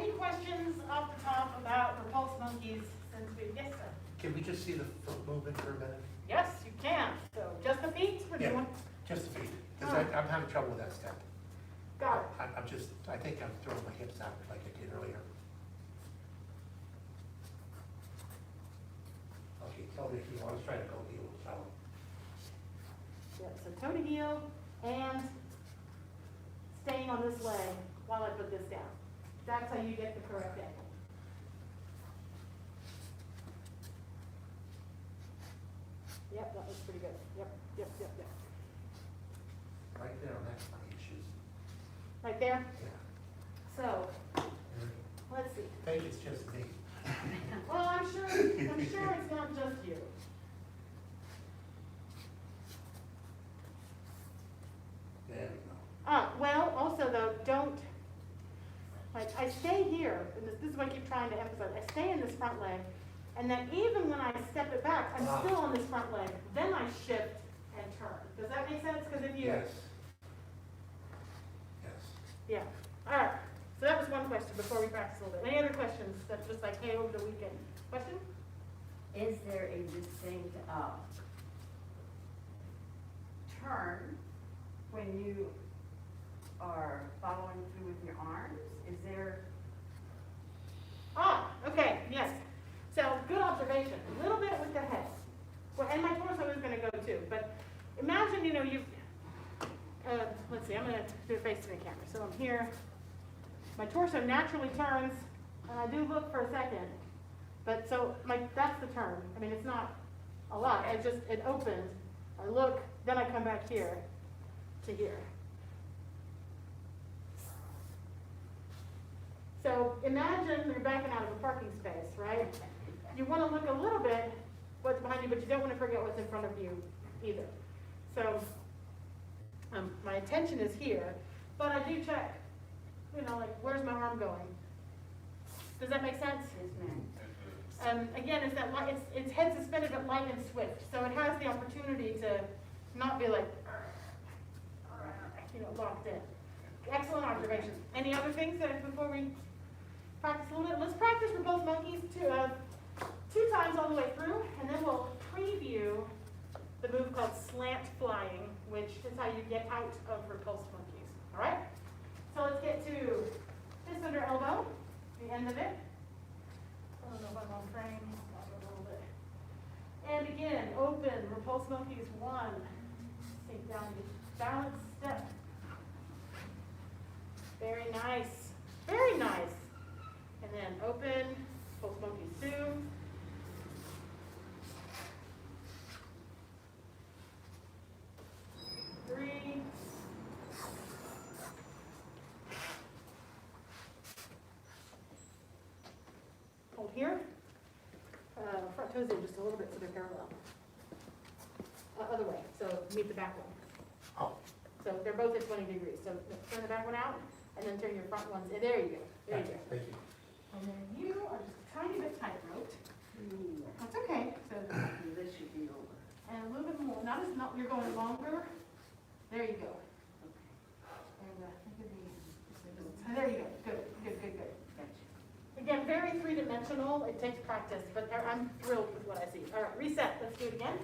any questions off the top about repulse monkeys since we, yes, sir? Can we just see the foot movement for a minute? Yes, you can. So just the feet, or do you Yeah. want? Just the feet, because I'm having trouble with that step. Got it. I think I'm throwing my hips out like I did earlier. Okay, tell me if you want to try to go heel, so. Yeah, so toe to heel and staying on this leg while I put this down. That's how you get the correct angle. Yep, that looks pretty good. Yep. Right there, that's my issues. Right there? Yeah. So, let's see. I think it's just me. Well, I'm sure it's not just you. There we go. Well, also though, don't, like, I stay here, and this is what I keep trying to emphasize, I stay in this front leg, and then even when I step it back, I'm still on this front leg, then I shift and turn. Does that make sense? Because if you... Yes. Yeah. All right. So that was one question before we practice a little bit. Any other questions that just like came over the weekend? Question? Is there a distinct turn when you are following through with your arms? Is there? Okay, yes. So good observation. A little bit with the head. Well, and my torso is going to go too. But imagine, you've, let's see, I'm going to do it face to the camera. So I'm here. My torso naturally turns, and I do look for a second. But so that's the turn. I mean, it's not a lot. It opens. I look, then I come back here to here. So imagine you're backing out of a parking space, right? You want to look a little bit what's behind you, but you don't want to forget what's in front of you either. So my attention is here, but I do check, like where's my arm going? Does that make sense? Yes, ma'am. Again, it's that it's head suspended but light and swift, so it has the opportunity to not be like, locked in. Excellent observation. Any other things before we practice a little bit? Let's practice for both monkeys two times all the way through, and then we'll preview the move called slant flying, which is how you get out of repulsed monkeys. All right? So let's get to fist under elbow, the end of it. I don't know if I'm on frame. A little bit. And again, open, repulsed monkeys 1. Sink down the balance step. Very nice. Very nice. And then open, repulsed monkeys 2. Three. Hold here. Front toes in just a little bit so they're parallel. Other way, so meet the back one. Oh. So they're both at 20 degrees. So turn the back one out, and then turn your front ones in. There you go. There you go. Thank you. And then you are just a tiny bit tight roped. That's okay. So This should be over. and a little bit more. You're going longer. There you go. And there you go. Good. Gotcha. Again, very three-dimensional. It takes practice, but I'm thrilled with what I see. All right, reset. Let's do it again.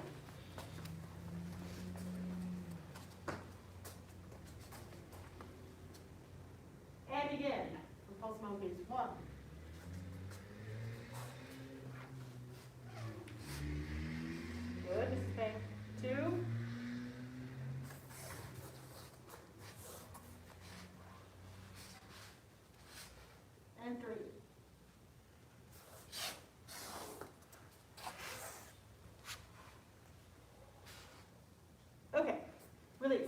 And again, repulse monkeys 1. Good, this is bank 2. And 3. Okay, release.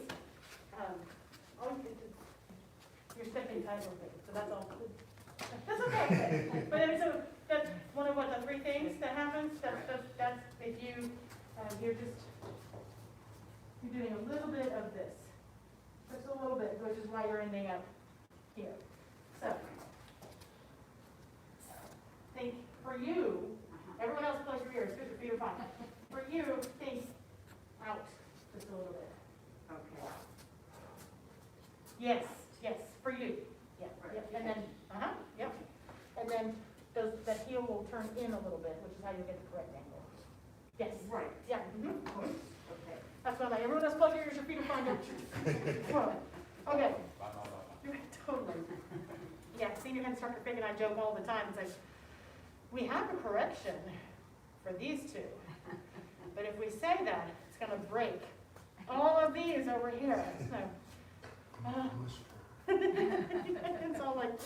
You're stepping tight over it, so that's all. That's okay. But so that's one of the 3 things that happens. That's if you're doing a little bit of this, just a little bit, which is why you're ending up here. So think for you. Everyone else close your ears. Good, your feet are fine. For you, think out just a little bit. Okay. Yes, for you. Yeah, yep. And then, yep. and then that heel will turn in a little bit, which is how you get the correct angle. Yes. Right. Yeah. Of course, okay. That's why I'm like, everyone else plug your ears, your feet will find out. Okay. Totally. Yeah, senior head instructor Fig and I joke all the time. It's like, we have a correction for these two, but if we say that, it's going to break all of these over here. So, it's all like,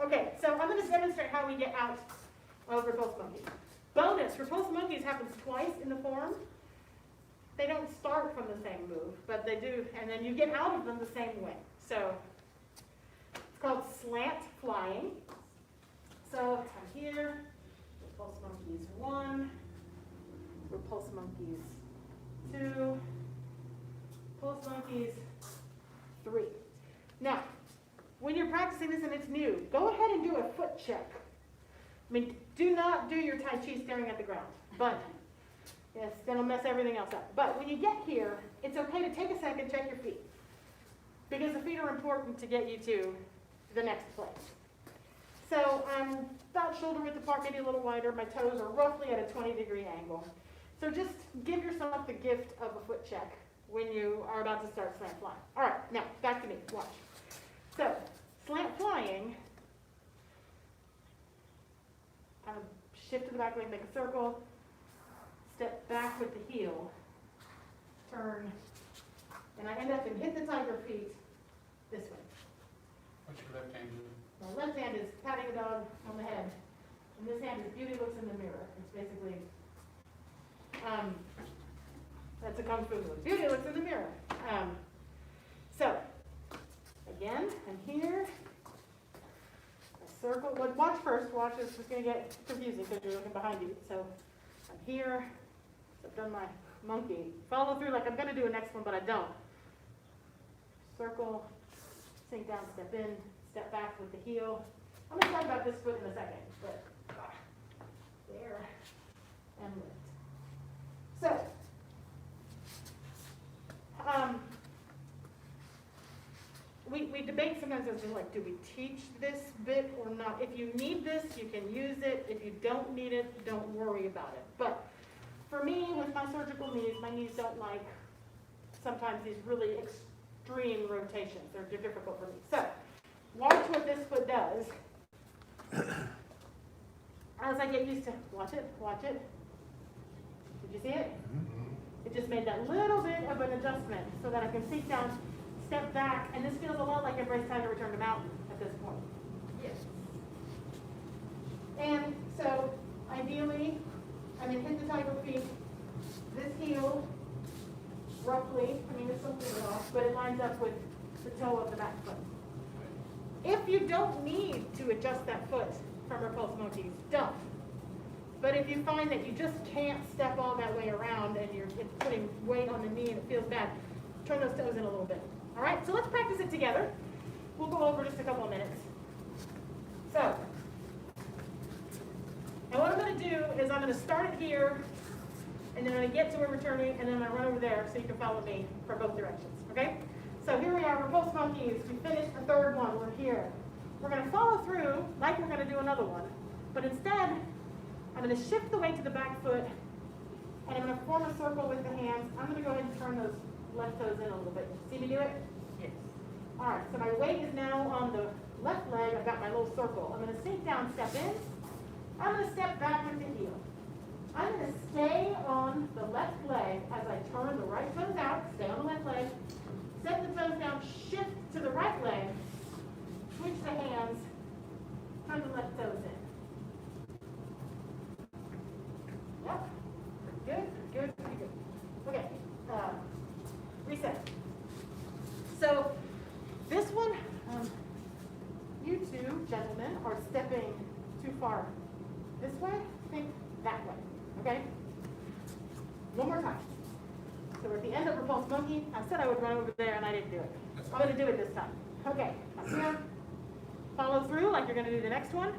okay, so I'm going to demonstrate how we get out of repulse monkeys. Bonus, repulse monkeys happens twice in the form. They don't start from the same move, but they do, and then you get out of them the same way. So it's called slant flying. So I'm here, repulse monkeys 1, repulse monkeys 2, repulse monkeys 3. Now, when you're practicing this and it's new, go ahead and do a foot check. I mean, do not do your Tai Chi staring at the ground, but yes, then it'll mess everything else up. But when you get here, it's okay to take a second, check your feet, because the feet are important to get you to the next place. So I'm about shoulder width apart, maybe a little wider. My toes are roughly at a 20-degree angle. So just give yourself the gift of a foot check when you are about to start slant flying. All right, now back to me, watch. So slant flying, shift to the back leg, make a circle, step back with the heel, turn, and I end up and hit the tiger feet this way. What's your left hand do? My left hand is patting the dog on the head, and this hand is beauty looks in the mirror. It's basically, that's a kung fu move. Beauty looks in the mirror. So, again, I'm here. A circle. Well, watch first. Watch. It's just going to get confusing because you're looking behind you. So, I'm here. So I've done my monkey. Follow through like I'm going to do a next one, but I don't. Circle. Sink down. Step in. Step back with the heel. I'm going to talk about this foot in a second, but there and lift. So, we debate sometimes as to like, do we teach this bit or not? If you need this, you can use it. If you don't need it, don't worry about it. But for me, with my surgical knees, my knees don't like sometimes these really extreme rotations. They're difficult for me. So, watch what this foot does. As I get used to, watch it, watch it. Did you see it? It just made that little bit of an adjustment so that I can sink down, step back, and this feels a lot like embrace tiger, return to mountain at this point. Yes. And so, ideally, I'm going to hit the tiger feet, this heel, roughly, I mean, it's something off, but it lines up with the toe of the back foot. If you don't need to adjust that foot from repulse monkeys, don't. But if you find that you just can't step all that way around and it's putting weight on the knee and it feels bad, turn those toes in a little bit. All right, so let's practice it together. We'll go over just a couple of minutes. So, and what I'm going to do is I'm going to start it here, and then I'm going to get to where we're turning, and then I'm going to run over there so you can follow me from both directions. Okay? So here we are, repulse monkeys. We finished the third one. We're here. We're going to follow through like we're going to do another one, but instead, I'm going to shift the weight to the back foot, and I'm going to form a circle with the hands. I'm going to go ahead and turn those left toes in a little bit. See me do it? Yes. All right, so my weight is now on the left leg. I've got my little circle. I'm going to sink down, step in. I'm going to step back with the heel. I'm going to stay on the left leg as I turn the right toes out. Stay on the left leg. Set the toes down, shift to the right leg. Switch the hands. Turn the left toes in. Yep. Good, good, pretty good. Okay. Reset. So this one, you two gentlemen are stepping too far this way, think that way, okay? One more time. So we're at the end of repulse monkey. I said I would run over there and I didn't do it. I'm going to do it this time. Okay, I'm here. Follow through like you're going to do the next one.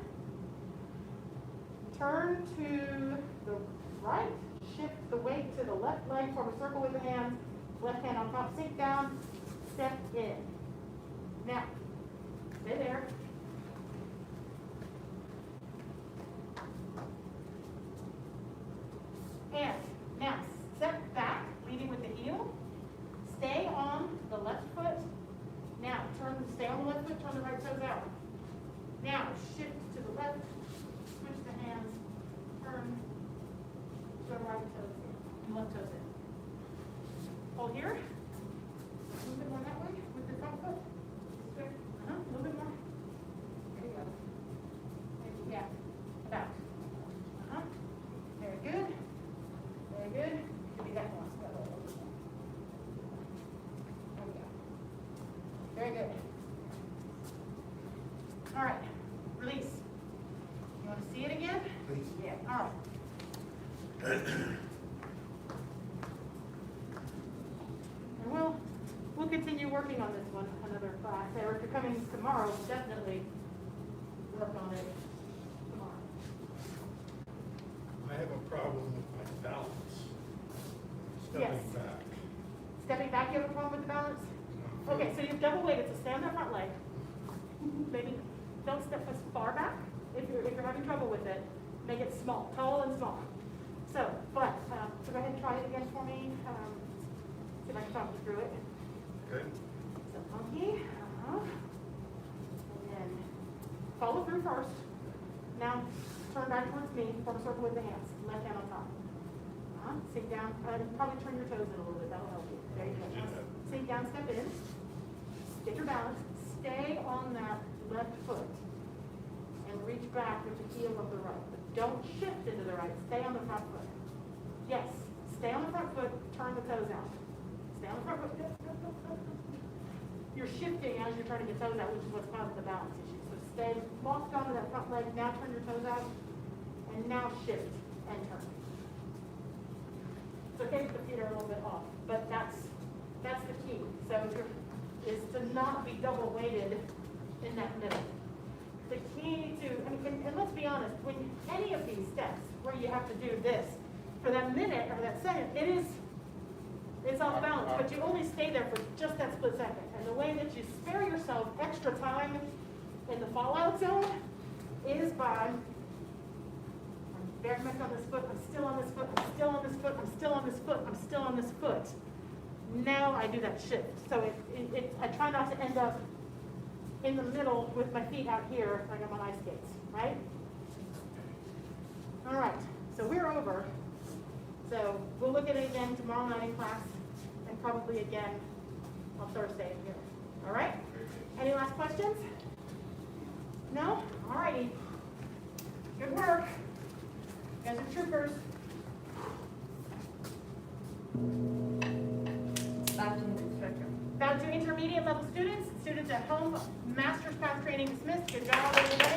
Turn to the right. Shift the weight to the left leg, form a circle with the hands. Left hand on top, sink down, step in. Now, stay there. now shift to the left, switch the hands, turn, go right toes in, left toes in. Hold here. A little bit more that way with the front foot. Good. A little bit more. There you go. Yeah. Back. Very good. Very good. Give me that one. There we go. Very good. All right. Release. You want to see it again? Please. Yeah. All right. And we'll continue working on this one another class. Or if you're coming tomorrow, definitely work on it tomorrow. I have a problem with my balance. Stepping Yes. back. Stepping back, you have a problem with the balance? Okay, so you've double weighted, so stay on that front leg. Maybe don't step as far back if you're having trouble with it. Make it small, tall and small. So, but, so go ahead and try it again for me. See if I can talk you through it. Okay. So monkey, and then follow through first. Now turn back towards me, form a circle with the hands, left hand on top. Sink down, probably turn your toes in a little bit, that'll help you. There you go. Now, sink down, step in, get your balance, stay on that left foot, and reach back with the heel of the right. But don't shift into the right, stay on the front foot. Yes, stay on the front foot, turn the toes out. Stay on the front foot. You're shifting as you're trying to get toes out, which is what's causing the balance issue. So stay locked onto that front leg, now turn your toes out, and now shift and turn. It's okay if the feet are a little bit off, but that's the key. So is to not be double weighted in that middle. The key to, and let's be honest, when any of these steps where you have to do this, for that minute or that second, it's off balance, but you only stay there for just that split second. And the way that you spare yourself extra time in the fallout zone is by, I'm very much on this foot, I'm still on this foot, I'm still on this foot, I'm still on this foot, I'm still on this foot. Now I do that shift. So I try not to end up in the middle with my feet out here like I'm on ice skates, right? All right, so we're over. So we'll look at it again tomorrow night in class and probably again on Thursday in here. All right? Any last questions? No? All righty. Good work. You guys are troopers. Back to the instructor. Back to intermediate level students, students at home, master's class training dismissed. Good job, everybody.